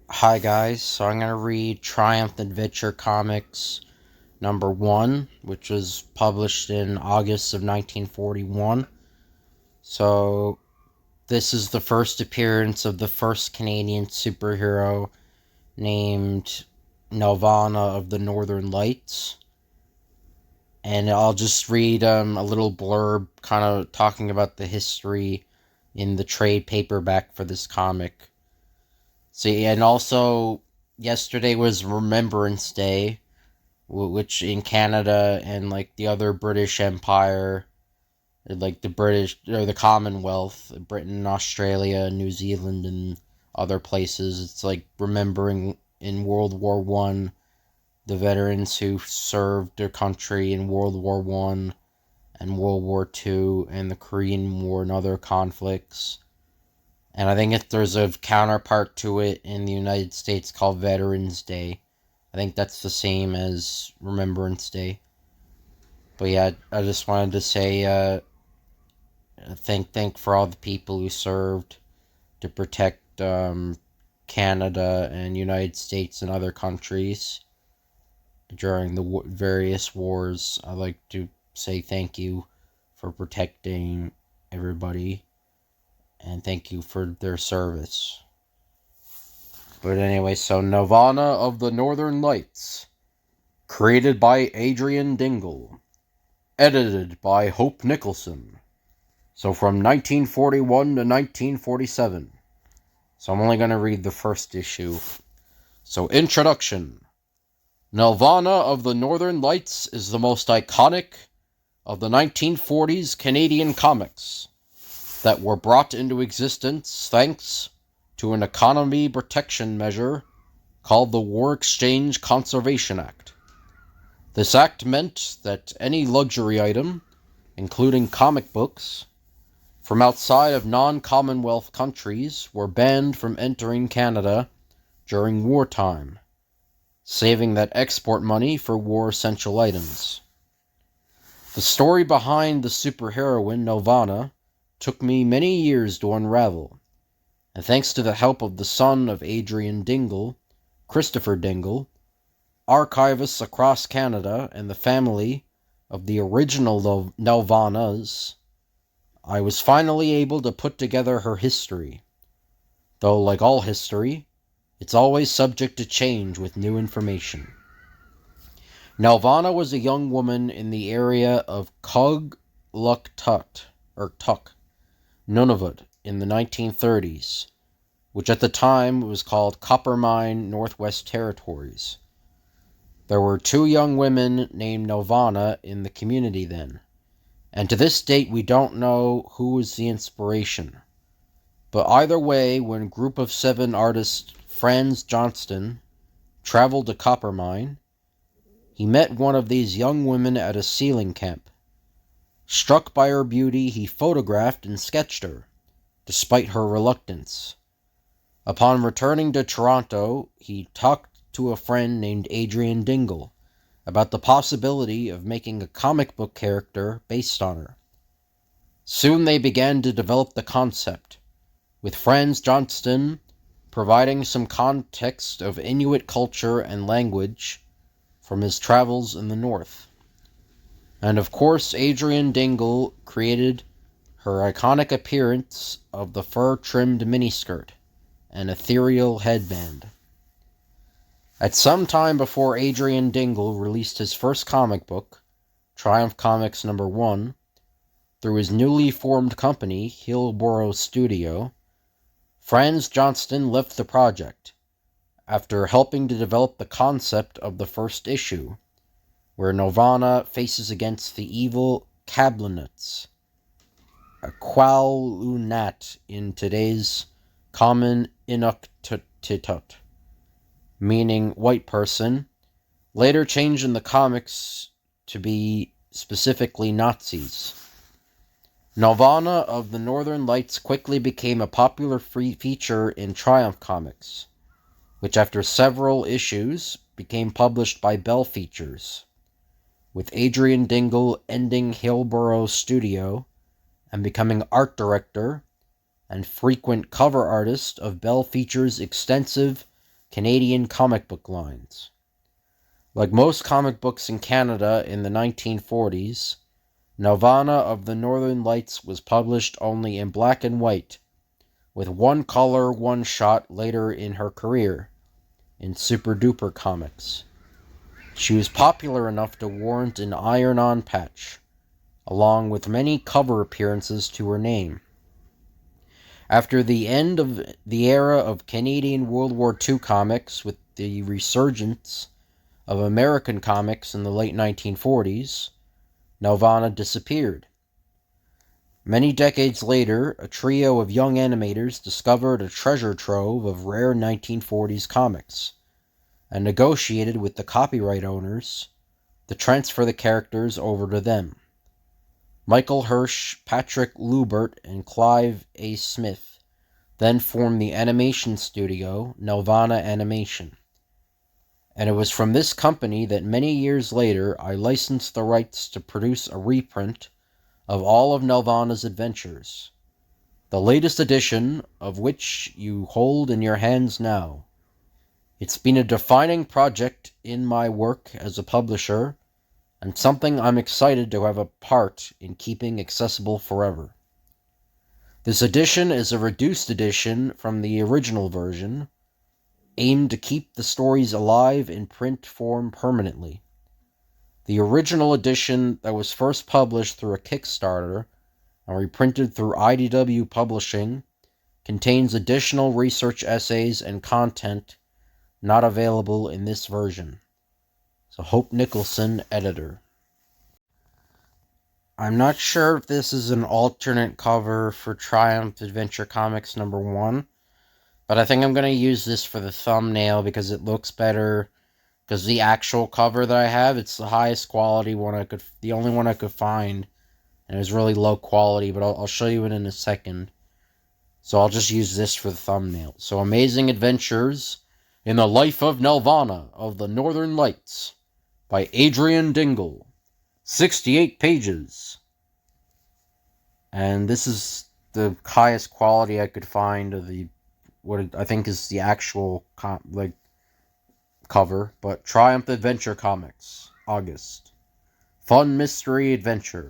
Hi guys, so I'm gonna read Triumph Adventure Comics number 1, which was published in August of 1941. So this is the first appearance of the first Canadian superhero named Nelvana of the Northern Lights. And I'll just read a little blurb kind of talking about the history in the trade paperback for this comic. See, and also yesterday was Remembrance Day, which in Canada and like the other British Empire, like the British or the Commonwealth, Britain, Australia, New Zealand, and other places, it's like remembering in World War One the veterans who served their country in World War One and World War Two and the Korean War and other conflicts. And I think if there's a counterpart to it in the United States called Veterans Day. I think that's the same as Remembrance Day. But yeah, I just wanted to say thank for all the people who served to protect Canada and United States and other countries during the various wars. I'd like to say thank you for protecting everybody and thank you for their service. But anyway, so Nelvana of the Northern Lights, created by Adrian Dingle, edited by Hope Nicholson. So from 1941 to 1947. So I'm only going to read the first issue. So introduction. Nelvana of the Northern Lights is the most iconic of the 1940s Canadian comics that were brought into existence thanks to an economy protection measure called the War Exchange Conservation Act. This act meant that any luxury item, including comic books, from outside of non-Commonwealth countries were banned from entering Canada during wartime, saving that export money for war essential items. The story behind the superheroine Nelvana took me many years to unravel, and thanks to the help of the son of Adrian Dingle, Christopher Dingle, archivists across Canada, and the family of the original Nelvanas, I was finally able to put together her history. Though, like all history, it's always subject to change with new information. Nelvana was a young woman in the area of Cogluktuk, Nunavut, in the 1930s, which at the time was called Coppermine Northwest Territories. There were two young women named Nelvana in the community then, and to this date we don't know who was the inspiration. But either way, when Group of Seven artist Franz Johnston traveled to Coppermine, he met one of these young women at a sealing camp. Struck by her beauty, he photographed and sketched her, despite her reluctance. Upon returning to Toronto, he talked to a friend named Adrian Dingle about the possibility of making a comic book character based on her. Soon they began to develop the concept, with Franz Johnston providing some context of Inuit culture and language from his travels in the north. And of course, Adrian Dingle created her iconic appearance of the fur-trimmed miniskirt and ethereal headband. At some time before Adrian Dingle released his first comic book, Triumph Comics number 1, through his newly formed company, Hillsborough Studio, Franz Johnston left the project after helping to develop the concept of the first issue, where Nelvana faces against the evil Kablanuts, a Qualunat in today's common Inuktitut, meaning white person, later changed in the comics to be specifically Nazis. Nelvana of the Northern Lights quickly became a popular feature in Triumph Comics, which after several issues became published by Bell Features, with Adrian Dingle ending Hillsborough Studio and becoming art director and frequent cover artist of Bell Features' extensive Canadian comic book lines. Like most comic books in Canada in the 1940s, Nelvana of the Northern Lights was published only in black and white, with one color one-shot later in her career, in Super Duper Comics. She was popular enough to warrant an iron-on patch, along with many cover appearances to her name. After the end of the era of Canadian World War II comics, with the resurgence of American comics in the late 1940s, Nelvana disappeared. Many decades later, a trio of young animators discovered a treasure trove of rare 1940s comics, and negotiated with the copyright owners to transfer the characters over to them. Michael Hirsch, Patrick Lubert, and Clive A. Smith then formed the animation studio Nelvana Animation. And it was from this company that many years later I licensed the rights to produce a reprint of all of Nelvana's adventures, the latest edition of which you hold in your hands now. It's been a defining project in my work as a publisher, and something I'm excited to have a part in keeping accessible forever. This edition is a reduced edition from the original version, aimed to keep the stories alive in print form permanently. The original edition that was first published through a Kickstarter and reprinted through IDW Publishing contains additional research essays and content not available in this version. So Hope Nicholson, editor. I'm not sure if this is an alternate cover for Triumph Adventure Comics #1, but I think I'm going to use this for the thumbnail because it looks better. Because the actual cover that I have, it's the highest quality one the only one I could find. And it was really low quality, but I'll show you it in a second. So I'll just use this for the thumbnail. So Amazing Adventures in the Life of Nelvana of the Northern Lights by Adrian Dingle. 68 pages. And this is the highest quality I could find of what I think is the actual cover, but Triumph Adventure Comics, August. Fun Mystery Adventure.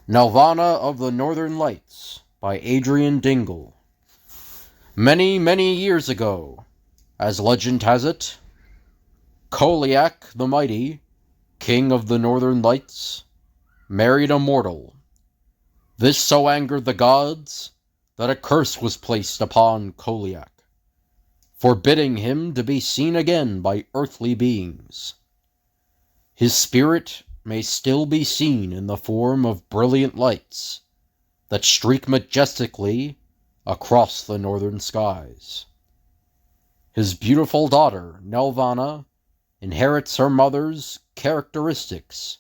Nelvana of the Northern Lights by Adrian Dingle. Many, many years ago, as legend has it, Koliak the Mighty, king of the Northern Lights, married a mortal. This so angered the gods that a curse was placed upon Koliak, forbidding him to be seen again by earthly beings. His spirit may still be seen in the form of brilliant lights that streak majestically across the northern skies. His beautiful daughter, Nelvana, inherits her mother's characteristics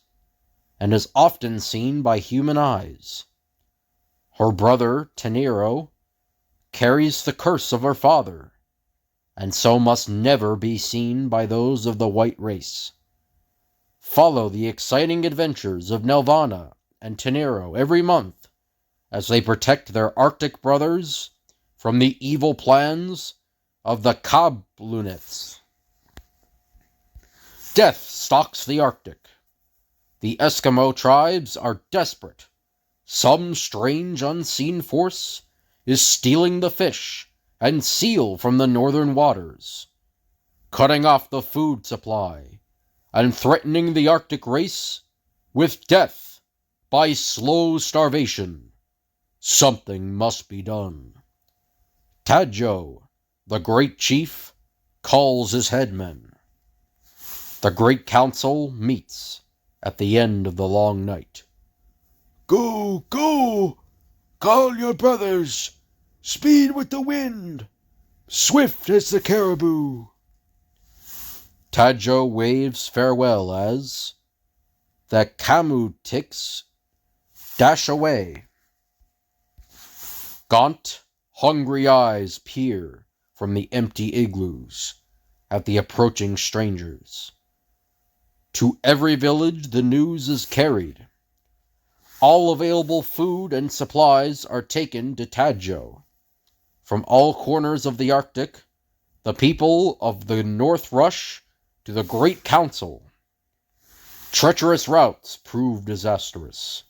and is often seen by human eyes. Her brother, Tenero, carries the curse of her father, and so must never be seen by those of the white race. Follow the exciting adventures of Nelvana and Tenero every month as they protect their Arctic brothers from the evil plans of the Kablunets. Death stalks the Arctic. The Eskimo tribes are desperate. Some strange unseen force is stealing the fish and seal from the northern waters, cutting off the food supply and threatening the Arctic race with death by slow starvation. Something must be done. Tadjo, the great chief, calls his headmen. The great council meets at the end of the long night. Go, go! Call your brothers! Speed with the wind! Swift as the caribou! Tadjo waves farewell as the Kamutiks dash away. Gaunt, hungry eyes peer from the empty igloos at the approaching strangers. To every village the news is carried. All available food and supplies are taken to Tadjo. From all corners of the Arctic, The people of the North rush to the Great Council. Treacherous routes prove disastrous.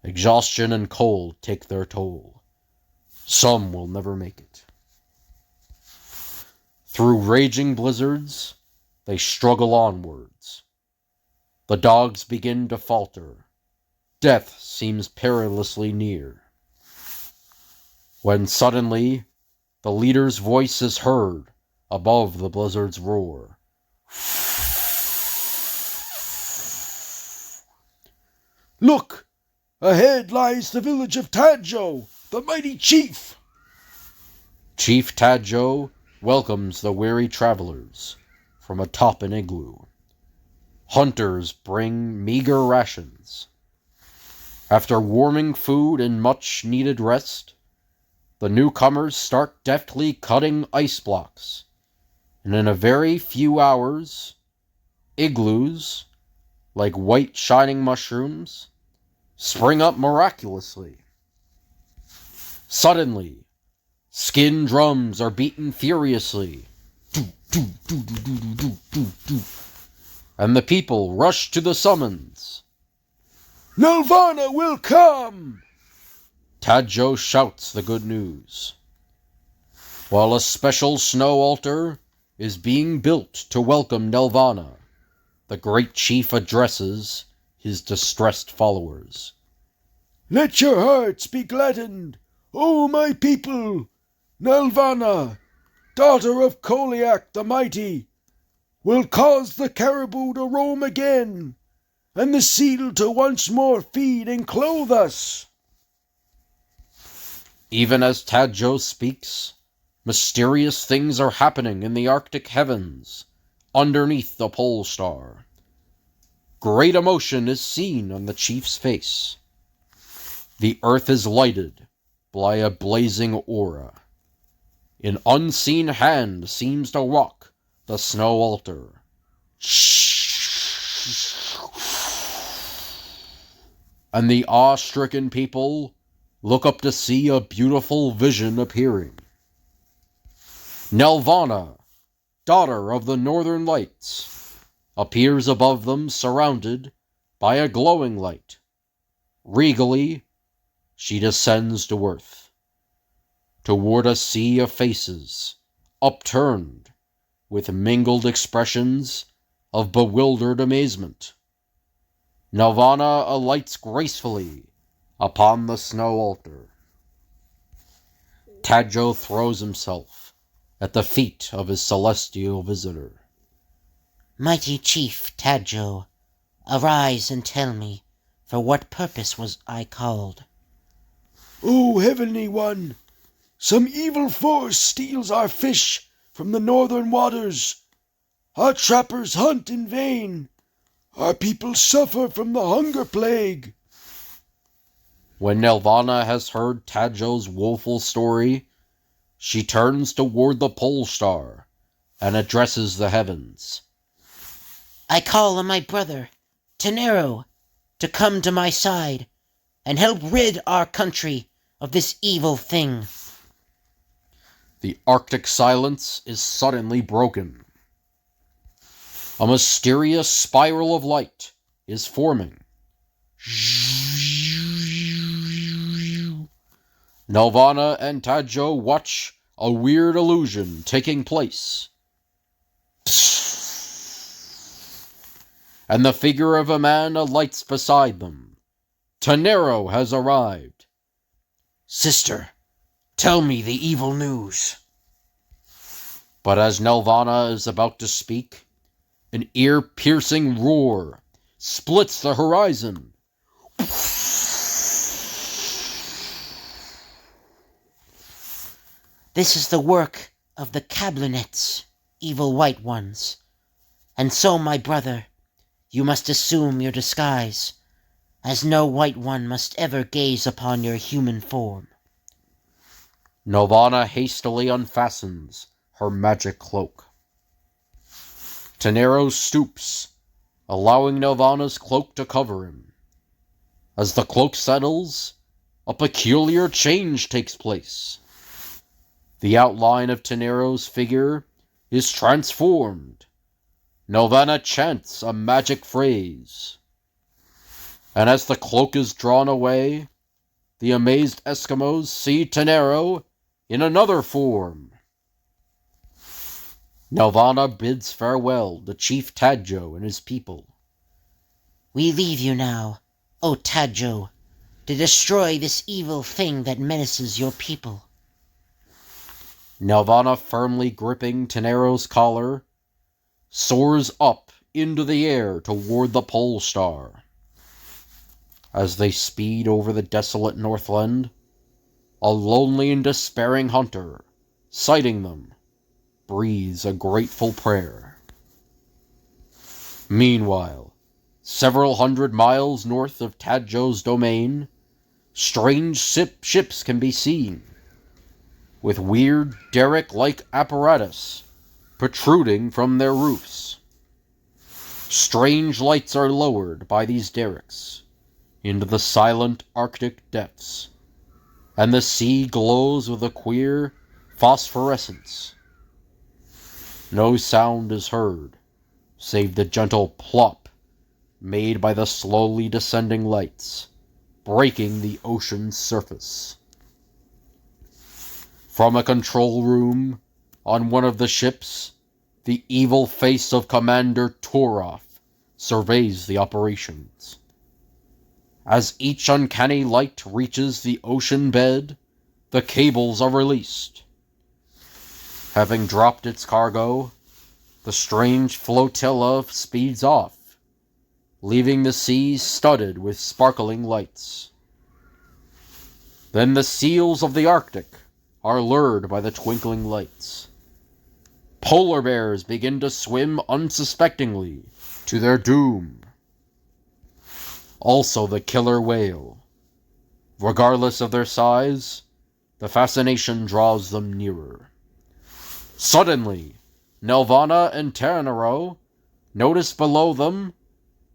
Exhaustion and cold take their toll. Some will never make it. Through raging blizzards, they struggle onwards. The dogs begin to falter. Death seems perilously near. When suddenly, the leader's voice is heard above the blizzard's roar. Look! Ahead lies the village of Tadjo, the mighty chief. Chief Tadjo welcomes the weary travelers from atop an igloo. Hunters bring meager rations. After warming food and much-needed rest, the newcomers start deftly cutting ice blocks, and in a very few hours, igloos, like white shining mushrooms, spring up miraculously. Suddenly, skin drums are beaten furiously, and the people rush to the summons. Nelvana will come! Tadjo shouts the good news, while a special snow altar is being built to welcome Nelvana. The great chief addresses his distressed followers. Let your hearts be gladdened, O my people! Nelvana, daughter of Koliak the mighty, will cause the caribou to roam again, and the seal to once more feed and clothe us. Even as Tadjo speaks, mysterious things are happening in the Arctic heavens, underneath the pole star. Great emotion is seen on the chief's face. The earth is lighted by a blazing aura. An unseen hand seems to rock the snow altar. And the awe-stricken people look up to see a beautiful vision appearing. Nelvana, daughter of the Northern Lights, appears above them surrounded by a glowing light. Regally, she descends to earth, toward a sea of faces, upturned with mingled expressions of bewildered amazement. Nelvana alights gracefully upon the snow altar. Tadjo throws himself at the feet of his celestial visitor. Mighty Chief Tadjo, arise and tell me, for what purpose was I called? O Heavenly One, some evil force steals our fish from the northern waters. Our trappers hunt in vain. Our people suffer from the hunger plague. When Nelvana has heard Tadjo's woeful story, she turns toward the pole star and addresses the heavens. I call on my brother, Tenero, to come to my side and help rid our country of this evil thing. The Arctic silence is suddenly broken. A mysterious spiral of light is forming. Nelvana and Tadjo watch a weird illusion taking place. And the figure of a man alights beside them. Tenero has arrived. Sister, tell me the evil news. But as Nelvana is about to speak, an ear-piercing roar splits the horizon. This is the work of the Kablinets, evil white ones. And so, my brother, you must assume your disguise, as no white one must ever gaze upon your human form. Nelvana hastily unfastens her magic cloak. Tenero stoops, allowing Nelvana's cloak to cover him. As the cloak settles, a peculiar change takes place. The outline of Tenero's figure is transformed. Nelvana chants a magic phrase. And as the cloak is drawn away, the amazed Eskimos see Tenero in another form. Nelvana bids farewell to Chief Tadjo and his people. We leave you now, O Tadjo, to destroy this evil thing that menaces your people. Nelvana, firmly gripping Tenero's collar, soars up into the air toward the pole star. As they speed over the desolate Northland, a lonely and despairing hunter, sighting them, breathes a grateful prayer. Meanwhile, several hundred miles north of Tadjo's domain, strange ships can be seen, with weird derrick-like apparatus protruding from their roofs. Strange lights are lowered by these derricks into the silent Arctic depths, and the sea glows with a queer phosphorescence. No sound is heard, save the gentle plop made by the slowly descending lights, breaking the ocean's surface. From a control room on one of the ships, the evil face of Commander Toroff surveys the operations. As each uncanny light reaches the ocean bed, the cables are released. Having dropped its cargo, the strange flotilla speeds off, leaving the sea studded with sparkling lights. Then the seals of the Arctic are lured by the twinkling lights. Polar bears begin to swim unsuspectingly to their doom. Also the killer whale. Regardless of their size, the fascination draws them nearer. Suddenly, Nelvana and Tenero notice below them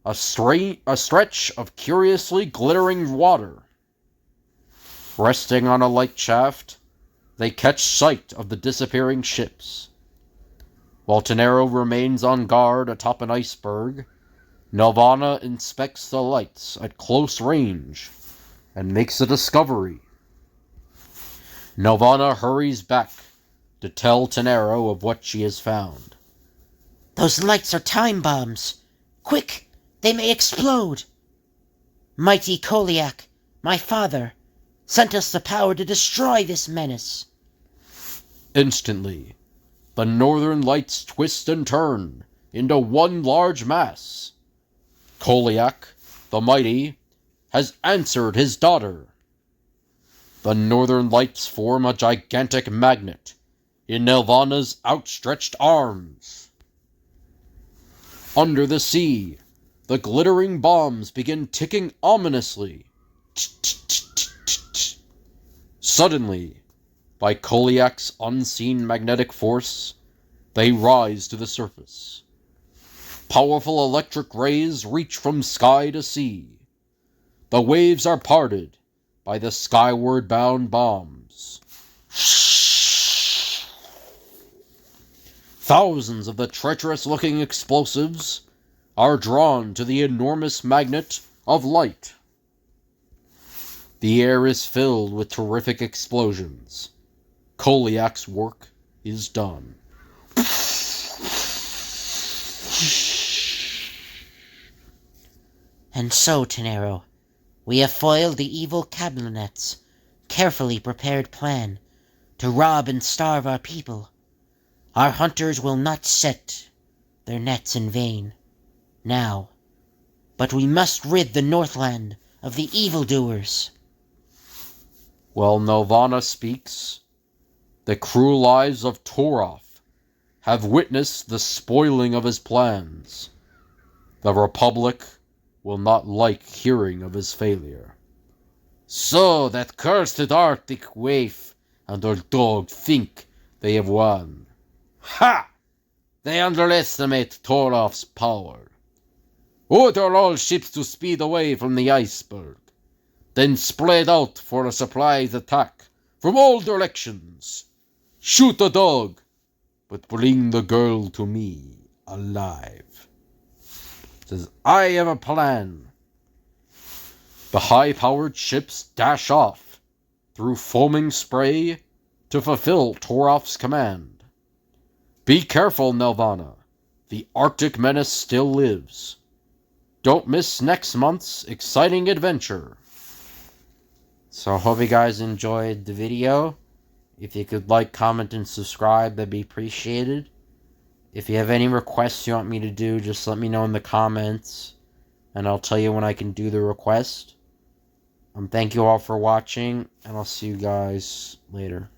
a stretch of curiously glittering water. Resting on a light shaft, they catch sight of the disappearing ships. While Tenero remains on guard atop an iceberg, Nelvana inspects the lights at close range and makes a discovery. Nelvana hurries back to tell Tenero of what she has found. Those lights are time bombs. Quick, they may explode. Mighty Koliak, my father, sent us the power to destroy this menace. Instantly, the northern lights twist and turn into one large mass. Koliak, the mighty, has answered his daughter. The northern lights form a gigantic magnet in Nelvana's outstretched arms. Under the sea, the glittering bombs begin ticking ominously. Suddenly, by Koliak's unseen magnetic force, they rise to the surface. Powerful electric rays reach from sky to sea. The waves are parted by the skyward bound bombs. Thousands of the treacherous-looking explosives are drawn to the enormous magnet of light. The air is filled with terrific explosions. Koliak's work is done. And so, Tenero, we have foiled the evil Cablinet's carefully prepared plan to rob and starve our people. Our hunters will not set their nets in vain now, but we must rid the Northland of the evildoers. While Nelvana speaks, the cruel eyes of Toroff have witnessed the spoiling of his plans. The Republic will not like hearing of his failure. So that cursed Arctic waif and her dog think they have won. Ha! They underestimate Toroff's power. Order all ships to speed away from the iceberg, then spread out for a surprise attack from all directions. Shoot the dog, but bring the girl to me alive. Says, I have a plan. The high-powered ships dash off through foaming spray to fulfill Torof's command. Be careful, Nelvana. The Arctic menace still lives. Don't miss next month's exciting adventure. So I hope you guys enjoyed the video. If you could like, comment, and subscribe, that'd be appreciated. If you have any requests you want me to do, just let me know in the comments, and I'll tell you when I can do the request. Thank you all for watching, and I'll see you guys later.